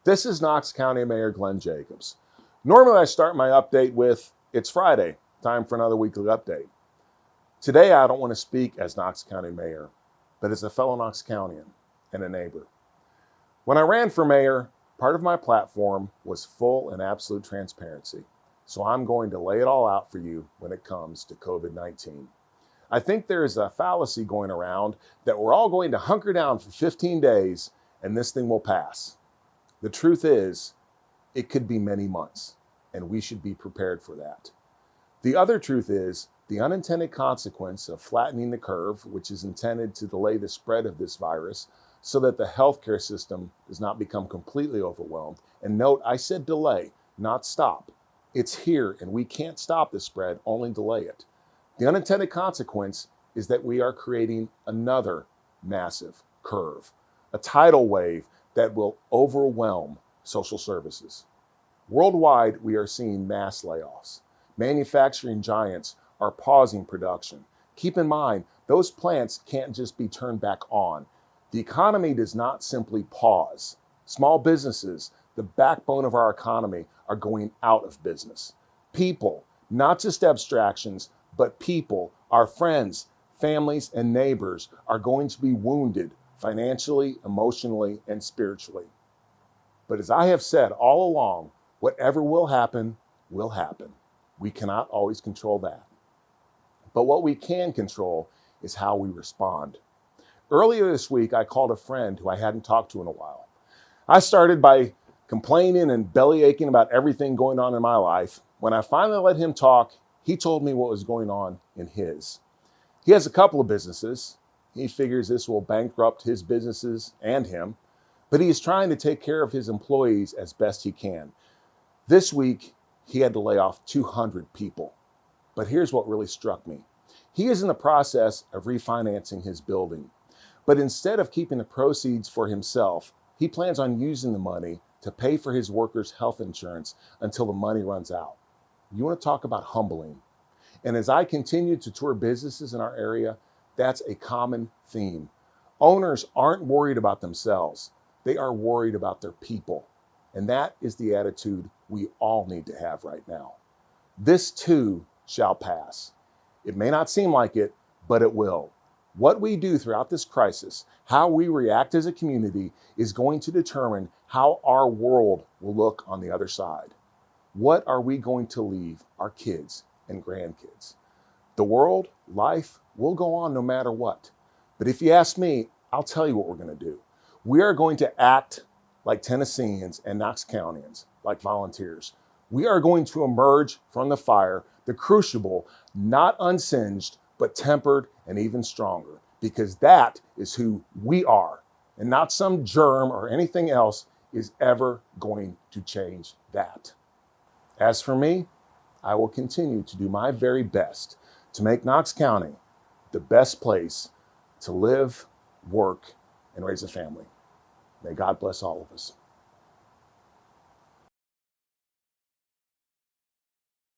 This is Knox County Mayor Glenn Jacobs. Normally I start my update with, it's Friday, time for another weekly update. Today I don't want to speak as Knox County Mayor, but as a fellow Knox Countian and a neighbor. When I ran for mayor, part of my platform was full and absolute transparency. So I'm going to lay it all out for you when it comes to COVID-19. I think there is a fallacy going around that we're all going to hunker down for 15 days and this thing will pass. The truth is, it could be many months, and we should be prepared for that. The other truth is, the unintended consequence of flattening the curve, which is intended to delay the spread of this virus so that the healthcare system does not become completely overwhelmed. And note, I said delay, not stop. It's here, and we can't stop the spread, only delay it. The unintended consequence is that we are creating another massive curve, a tidal wave that will overwhelm social services. Worldwide, we are seeing mass layoffs. Manufacturing giants are pausing production. Keep in mind, those plants can't just be turned back on. The economy does not simply pause. Small businesses, the backbone of our economy, are going out of business. People, not just abstractions, but people, our friends, families, and neighbors are going to be wounded financially, emotionally, and spiritually. But as I have said all along, whatever will happen, will happen. We cannot always control that. But what we can control is how we respond. Earlier this week, I called a friend who I hadn't talked to in a while. I started by complaining and belly aching about everything going on in my life. When I finally let him talk, he told me what was going on in his. He has a couple of businesses. He figures this will bankrupt his businesses and him, but he is trying to take care of his employees as best he can. This week, he had to lay off 200 people. But here's what really struck me. He is in the process of refinancing his building. But instead of keeping the proceeds for himself, he plans on using the money to pay for his workers' health insurance until the money runs out. You want to talk about humbling. And as I continue to tour businesses in our area, that's a common theme. Owners aren't worried about themselves. They are worried about their people. And that is the attitude we all need to have right now. This too shall pass. It may not seem like it, but it will. What we do throughout this crisis, how we react as a community, is going to determine how our world will look on the other side. What are we going to leave our kids and grandkids? The world, life, will go on no matter what. But if you ask me, I'll tell you what we're going to do. We are going to act like Tennesseans and Knox Countians, like volunteers. We are going to emerge from the fire, the crucible, not unsinged, but tempered and even stronger, because that is who we are, and not some germ or anything else is ever going to change that. As for me, I will continue to do my very best to make Knox County the best place to live, work, and raise a family. May God bless all of us.